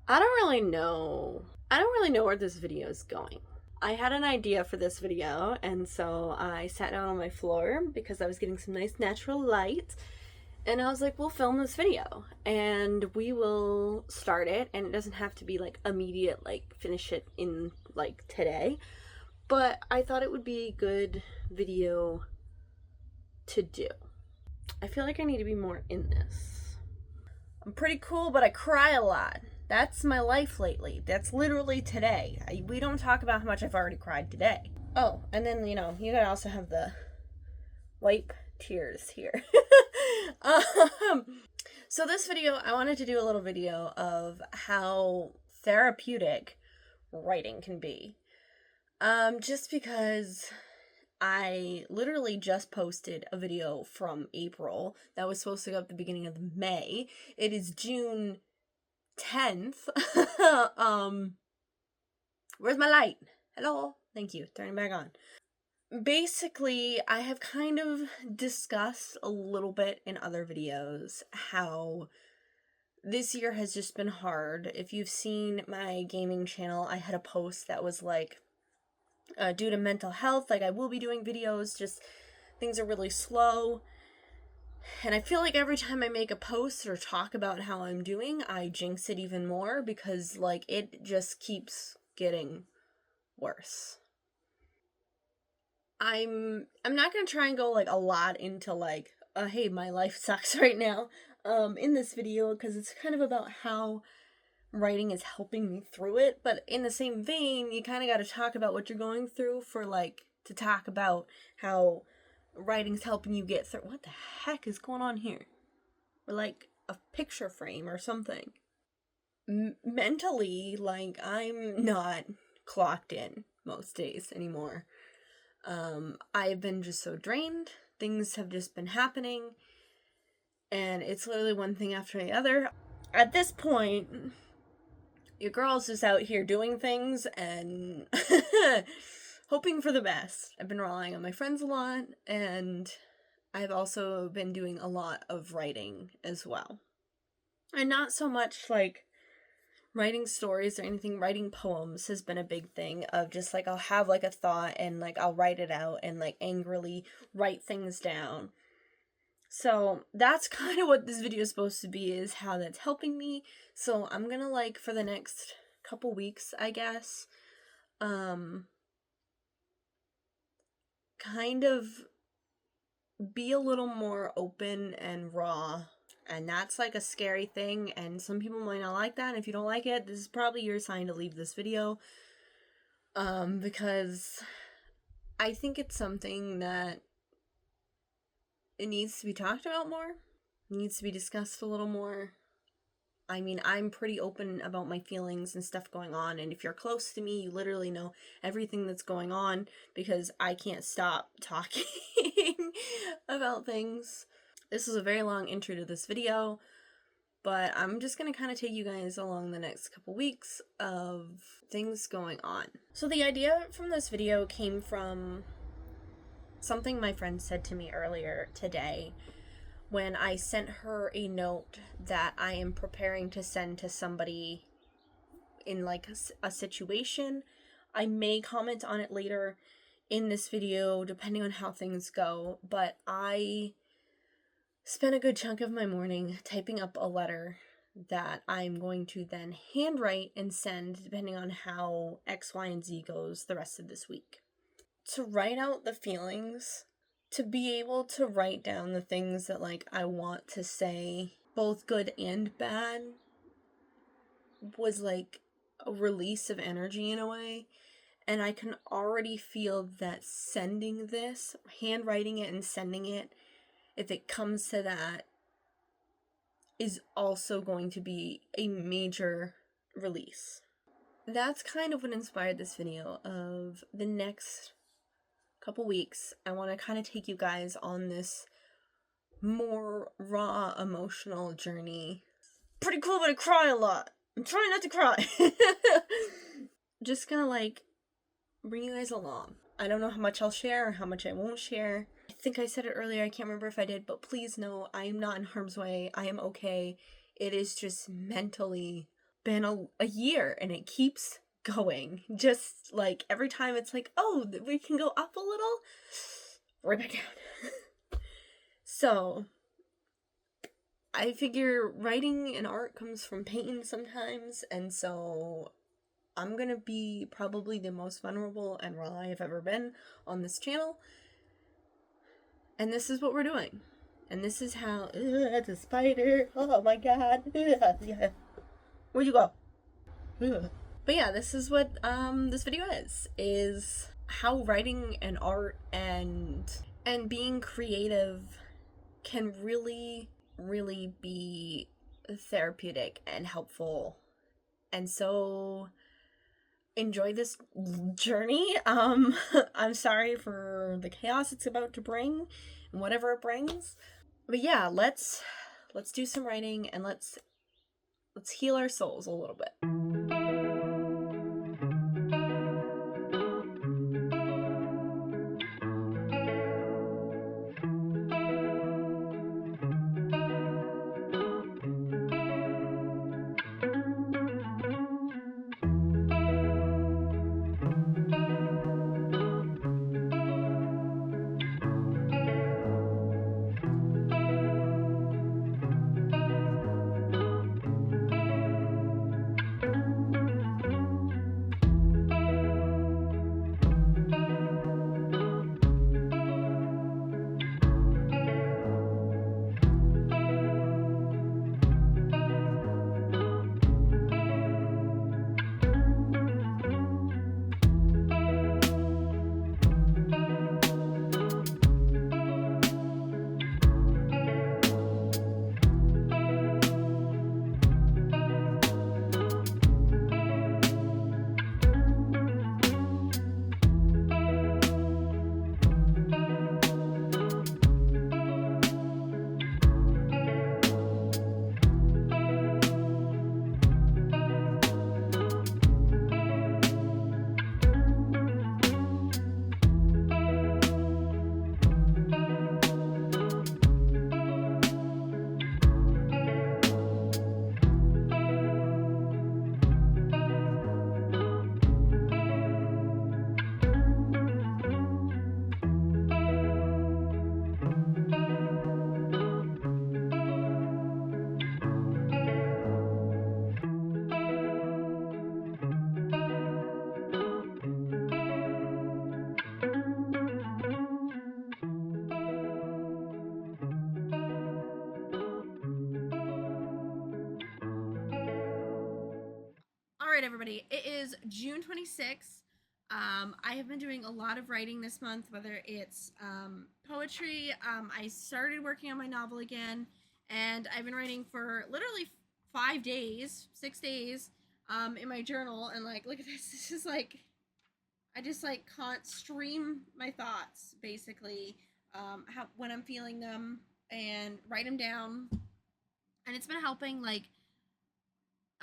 I don't really know. I don't really know where this video is going. I had an idea for this video, and so I sat down on my floor because I was getting some nice natural light, and I was like, we'll film this video, and we will start it, and it doesn't have to be like immediate, like finish it in like today, but I thought it would be a good video to do. I feel like I need to be more in this. I'm pretty cool, but I cry a lot. That's my life lately. That's literally today. We don't talk about how much I've already cried today. Oh, and then, you gotta also have the wipe tears here. um, so this video, I wanted to do a little video of how therapeutic writing can be. Just because I literally just posted a video from April that was supposed to go up at the beginning of May. It is June 10th. Where's my light? Hello? Thank you. Turning back on. Basically, I have kind of discussed a little bit in other videos how this year has just been hard. If you've seen my gaming channel, I had a post that was like, due to mental health, like I will be doing videos, just things are really slow. And I feel like every time I make a post or talk about how I'm doing, I jinx it even more because like it just keeps getting worse. I'm not gonna try and go like a lot into like, hey, my life sucks right now, in this video, because it's kind of about how writing is helping me through it, but in the same vein, you kind of got to talk about what you're going through for like to talk about how writing's helping you get through. What the heck is going on here? Or like a picture frame or something. Mentally, like I'm not clocked in most days anymore. I've been just so drained. Things have just been happening, and it's literally one thing after the other. At this point, your girl's just out here doing things and hoping for the best. I've been relying on my friends a lot, and I've also been doing a lot of writing as well. And not so much like writing stories or anything. Writing poems has been a big thing of just like I'll have like a thought and like I'll write it out and like angrily write things down. So that's kind of what this video is supposed to be, is how that's helping me. So I'm gonna like for the next couple weeks, I guess, kind of be a little more open and raw. And that's like a scary thing, and some people might not like that. And if you don't like it, this is probably your sign to leave this video. Because I think it's something that it needs to be talked about more. It needs to be discussed a little more. I mean, I'm pretty open about my feelings and stuff going on, and if you're close to me, you literally know everything that's going on because I can't stop talking about things. This is a very long intro to this video, but I'm just going to kind of take you guys along the next couple weeks of things going on. So the idea from this video came from something my friend said to me earlier today when I sent her a note that I am preparing to send to somebody in like a situation. I may comment on it later in this video depending on how things go, but I spent a good chunk of my morning typing up a letter that I'm going to then handwrite and send depending on how X, Y, and Z goes the rest of this week. To write out the feelings, to be able to write down the things that like I want to say, both good and bad, was like a release of energy in a way. And I can already feel that sending this, handwriting it and sending it, if it comes to that, is also going to be a major release. That's kind of what inspired this video of the next couple weeks. I want to kind of take you guys on this more raw emotional journey. Pretty cool, but I cry a lot. I'm trying not to cry. Just gonna like bring you guys along. I don't know how much I'll share or how much I won't share. I think I said it earlier, I can't remember if I did, but please know I am not in harm's way. I am okay. It is just mentally been a year and it keeps going. Just like every time it's like, oh, we can go up a little, right back down. So I figure writing and art comes from painting sometimes, and so I'm gonna be probably the most vulnerable and raw I've ever been on this channel. And this is what we're doing. And this is how. It's a spider. Oh my god. Yeah. Where'd you go? But yeah, this is what this video is how writing and art and being creative can really be therapeutic and helpful. And so enjoy this journey. I'm sorry for the chaos it's about to bring and whatever it brings. But yeah, let's do some writing and let's heal our souls a little bit. All right, everybody. It is June 26th. I have been doing a lot of writing this month, whether it's poetry. I started working on my novel again, and I've been writing for literally 5 days, 6 days in my journal. And like, look at this. This is like, I just like can't stream my thoughts basically, when I'm feeling them and write them down. And it's been helping, like,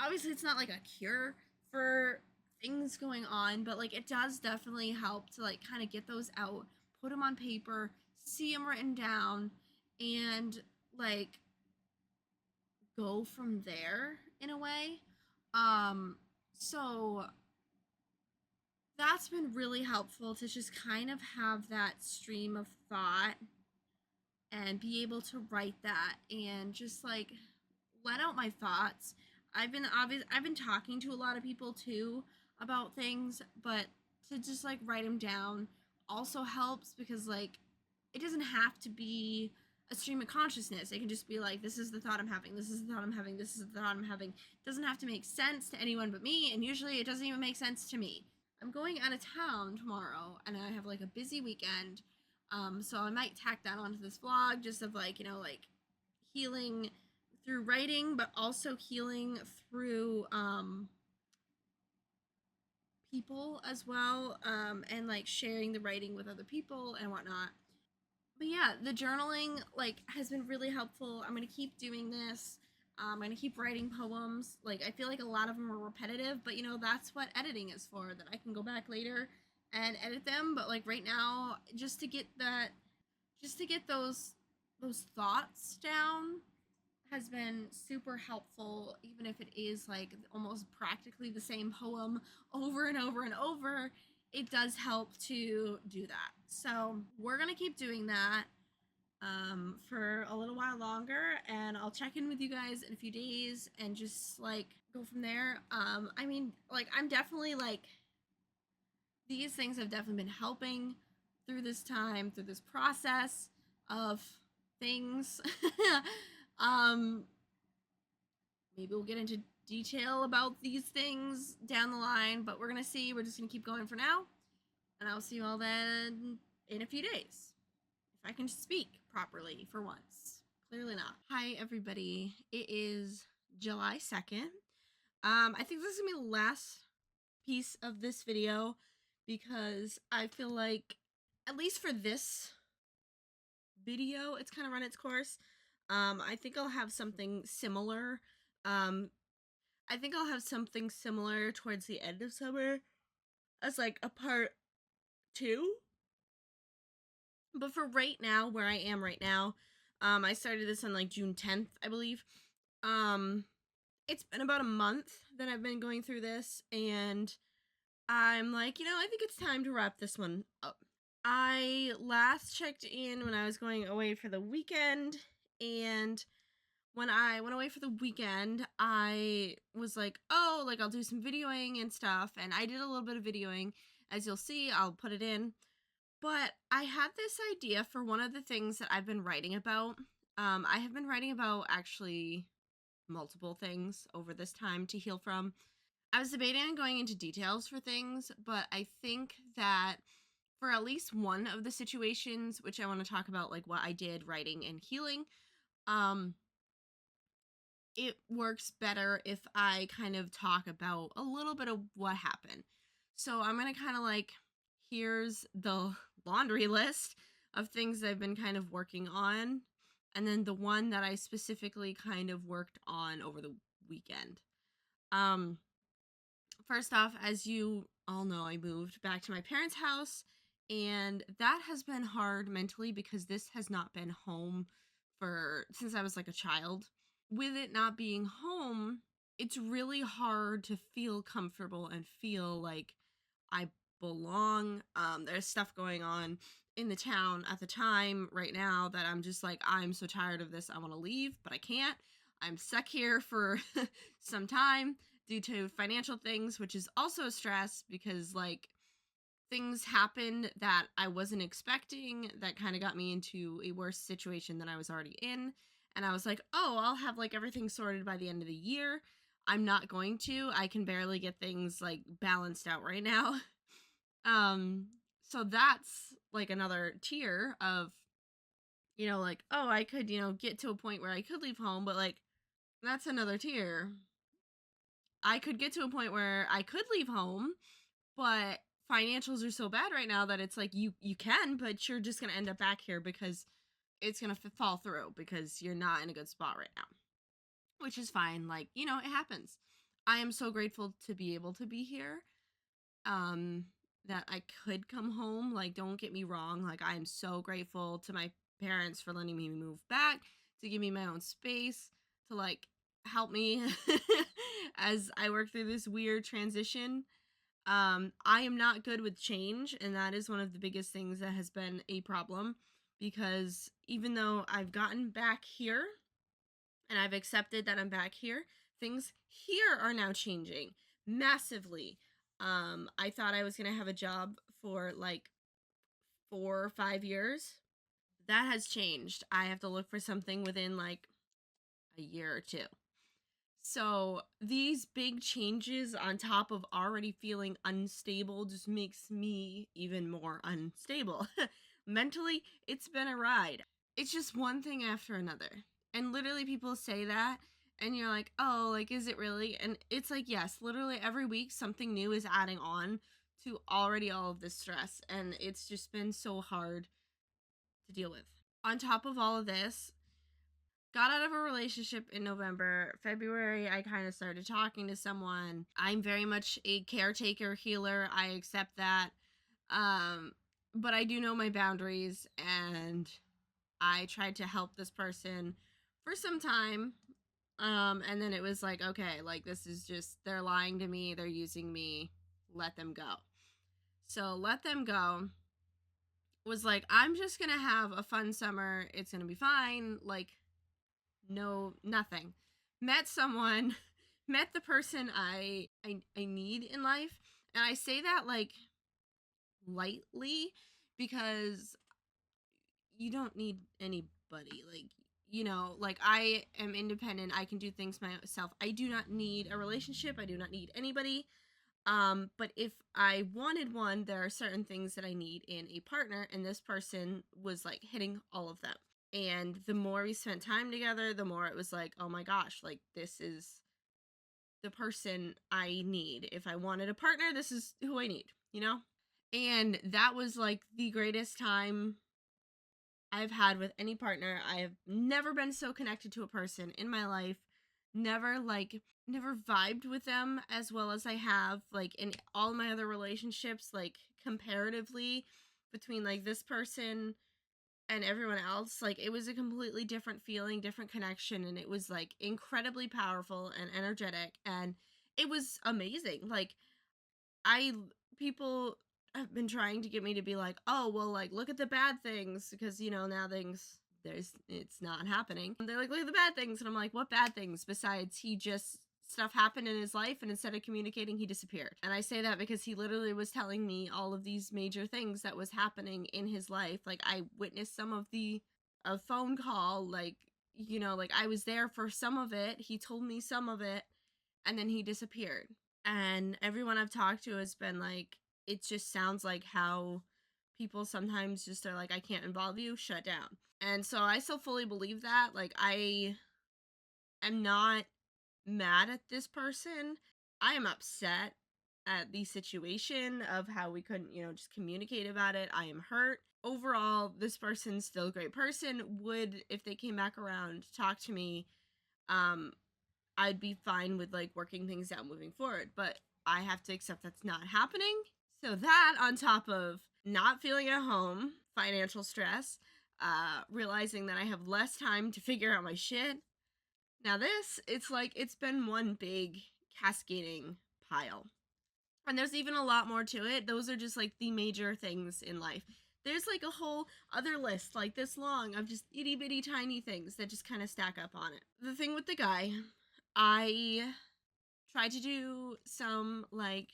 obviously it's not like a cure for things going on, but like it does definitely help to like kind of get those out, put them on paper, see them written down, and like go from there in a way. So that's been really helpful to just kind of have that stream of thought and be able to write that and just like let out my thoughts. I've been talking to a lot of people too about things, but to just like write them down also helps because like it doesn't have to be a stream of consciousness. It can just be like, this is the thought I'm having, this is the thought I'm having, this is the thought I'm having. It doesn't have to make sense to anyone but me, and usually it doesn't even make sense to me. I'm going out of town tomorrow and I have like a busy weekend. So I might tack that onto this vlog just of like, like healing through writing, but also healing through people as well, and like sharing the writing with other people and whatnot. But yeah, the journaling like has been really helpful. I'm gonna keep doing this. I'm gonna keep writing poems. Like I feel like a lot of them are repetitive, but that's what editing is for. That I can go back later and edit them. But like right now, just to get those thoughts down has been super helpful, even if it is like almost practically the same poem over and over and over. It does help to do that. So we're gonna keep doing that for a little while longer, and I'll check in with you guys in a few days and just like go from there. I mean, like, I'm definitely like, these things have definitely been helping through this time, through this process of things. um, Maybe we'll get into detail about these things down the line, but we're gonna see. We're just gonna keep going for now, and I'll see you all then in a few days. If I can speak properly for once. Clearly not. Hi, everybody. It is July 2nd. I think this is gonna be the last piece of this video because I feel like, at least for this video, it's kind of run its course. I think I'll have something similar. I think I'll have something similar towards the end of summer as like a part 2. But for right now, where I am right now, I started this on like June 10th, I believe. It's been about a month that I've been going through this, and I'm like, I think it's time to wrap this one up. I last checked in when I was going away for the weekend, and when I went away for the weekend, I was like, oh, like, I'll do some videoing and stuff, and I did a little bit of videoing. As you'll see, I'll put it in. But I had this idea for one of the things that I've been writing about. I have been writing about actually multiple things over this time to heal from. I was debating on going into details for things, but I think that for at least one of the situations, which I want to talk about, like what I did writing and healing, it works better if I kind of talk about a little bit of what happened. So I'm going to kind of like, here's the laundry list of things I've been kind of working on, and then the one that I specifically kind of worked on over the weekend. First off, as you all know, I moved back to my parents' house, and that has been hard mentally because this has not been home for since I was like a child. With it not being home, it's really hard to feel comfortable and feel like I belong. There's stuff going on in the town at the time right now that I'm just like, I'm so tired of this. I want to leave, but I can't. I'm stuck here for some time due to financial things, which is also a stress because like things happened that I wasn't expecting that kind of got me into a worse situation than I was already in. And I was like, oh, I'll have like everything sorted by the end of the year. I'm not going to. I can barely get things like balanced out right now. So that's like another tier of, like, oh, I could, get to a point where I could leave home, but like that's another tier. I could get to a point where I could leave home, but financials are so bad right now that it's like you can, but you're just going to end up back here because it's going to fall through because you're not in a good spot right now. Which is fine. Like, it happens. I am so grateful to be able to be here. That I could come home. Like, don't get me wrong. Like, I am so grateful to my parents for letting me move back, to give me my own space, to like help me as I work through this weird transition. I am not good with change, and that is one of the biggest things that has been a problem because even though I've gotten back here and I've accepted that I'm back here, things here are now changing massively. I thought I was going to have a job for like 4 or 5 years. That has changed. I have to look for something within like a year or two. So these big changes on top of already feeling unstable just makes me even more unstable. Mentally, it's been a ride. It's just one thing after another. And literally people say that and you're like, "Oh, like is it really?" And it's like, yes, literally every week something new is adding on to already all of this stress, and it's just been so hard to deal with. On top of all of this, got out of a relationship in November. February, I kind of started talking to someone. I'm very much a caretaker healer. I accept that. But I do know my boundaries, and I tried to help this person for some time. And then it was like, okay, like this is just, they're lying to me, they're using me, let them go. So let them go was like, I'm just gonna have a fun summer, it's gonna be fine, like no, nothing. Met someone, met the person I need in life, and I say that like lightly because you don't need anybody. Like, like I am independent. I can do things myself. I do not need a relationship. I do not need anybody. But if I wanted one, there are certain things that I need in a partner, and this person was like hitting all of them. And the more we spent time together, the more it was like, oh my gosh, like this is the person I need. If I wanted a partner, this is who I need. And that was like the greatest time I've had with any partner. I have never been so connected to a person in my life. Never vibed with them as well as I have like in all my other relationships, like comparatively between like this person and everyone else. Like it was a completely different feeling, different connection, and it was like incredibly powerful and energetic, and it was amazing. Like I people have been trying to get me to be like, oh well, like look at the bad things because now things there's it's not happening. And they're like, look at the bad things, and I'm like, what bad things? Besides, he just stuff happened in his life, and instead of communicating, he disappeared. And I say that because he literally was telling me all of these major things that was happening in his life. Like I witnessed some of a phone call, like like I was there for some of it. He told me some of it, and then he disappeared. And everyone I've talked to has been like, it just sounds like how people sometimes just are like, I can't involve you, shut down. And so I still fully believe that. Like, I am not mad at this person. I am upset at the situation of how we couldn't, just communicate about it. I am hurt. Overall, this person's still a great person. Would, if they came back around, talk to me, um, I'd be fine with like working things out moving forward, but I have to accept that's not happening. So that on top of not feeling at home, financial stress, realizing that I have less time to figure out my shit. Now this, it's like it's been one big cascading pile. And there's even a lot more to it. Those are just like the major things in life. There's like a whole other list like this long of just itty bitty tiny things that just kind of stack up on it. The thing with the guy, I tried to do some like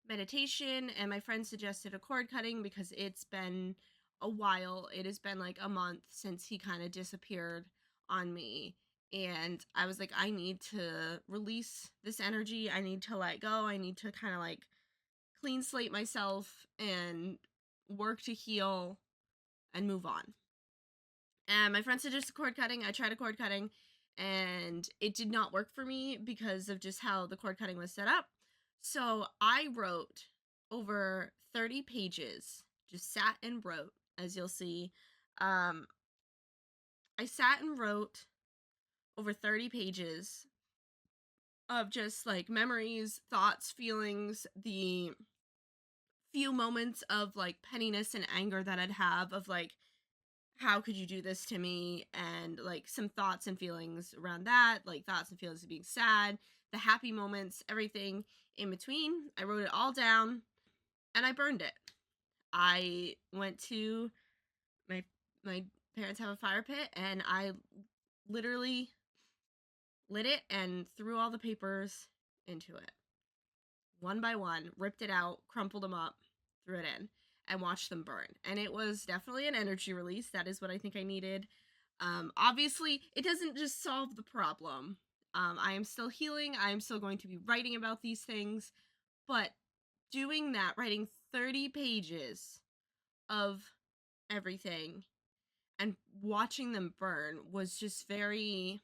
meditation, and my friend suggested a cord cutting because it's been a while. It has been like a month since he kind of disappeared on me. And I was like, I need to release this energy. I need to let go. I need to kind of like clean slate myself and work to heal and move on. And my friend suggested cord cutting. I tried a cord cutting and it did not work for me because of just how the cord cutting was set up. So I wrote over 30 pages, just sat and wrote, as you'll see. I sat and wrote over 30 pages of just like memories, thoughts, feelings, the few moments of like pettiness and anger that I'd have of like, how could you do this to me? And like some thoughts and feelings around that, like thoughts and feelings of being sad, the happy moments, everything in between. I wrote it all down and I burned it. I went to my parents have a fire pit, and I literally lit it and threw all the papers into it. One by one, ripped it out, crumpled them up, threw it in, and watched them burn. And it was definitely an energy release. That is what I think I needed. Obviously, it doesn't just solve the problem. I am still healing. I am still going to be writing about these things. But doing that, writing 30 pages of everything and watching them burn was just very,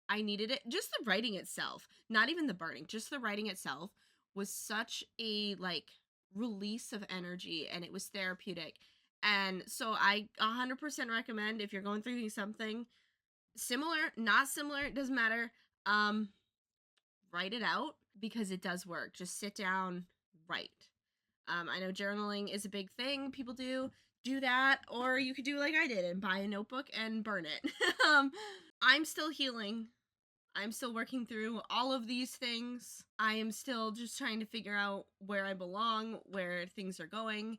I needed it. Just the writing itself, not even the burning, just the writing itself was such a like release of energy, and it was therapeutic. And so I 100% recommend, if you're going through something similar, not similar, it doesn't matter, write it out because it does work. Just sit down, write. I know journaling is a big thing people do that, or you could do like I did and buy a notebook and burn it. I'm still healing. I'm still working through all of these things. I am still just trying to figure out where I belong, where things are going.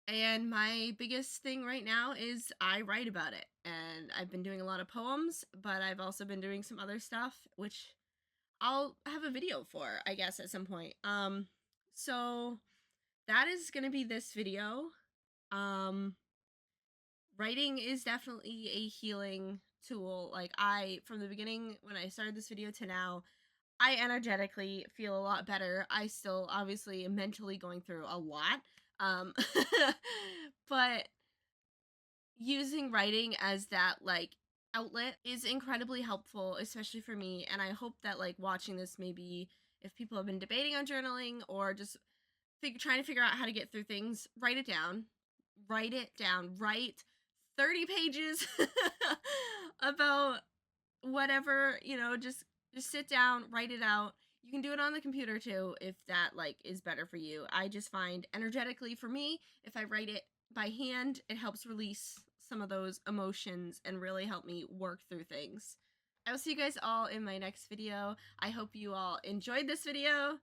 And my biggest thing right now is I write about it. And I've been doing a lot of poems, but I've also been doing some other stuff, which I'll have a video for, I guess, at some point. So that is going to be this video. Um, Writing is definitely a healing tool. Like, from the beginning, when I started this video to now, I energetically feel a lot better. I still obviously am mentally going through a lot. Um, but using writing as that, like, outlet is incredibly helpful, especially for me. And I hope that, like, watching this, maybe if people have been debating on journaling or just trying to figure out how to get through things, write it down. Write it down. Write 30 pages about whatever, just sit down, write it out. You can do it on the computer too if that, like, is better for you. I just find energetically, for me, if I write it by hand, it helps release some of those emotions and really help me work through things. I will see you guys all in my next video. I hope you all enjoyed this video.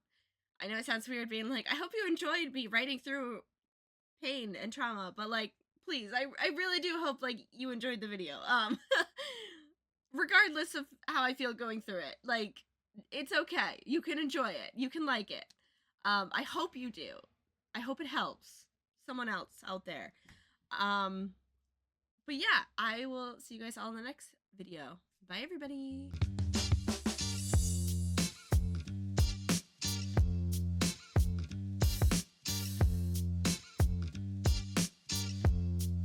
I know it sounds weird being like, I hope you enjoyed me writing through pain and trauma, but, like, please, I really do hope, like, you enjoyed the video. Regardless of how I feel going through it, like, it's okay. You can enjoy it. You can like it. I hope you do. I hope it helps someone else out there. But yeah, I will see you guys all in the next video. Bye, everybody.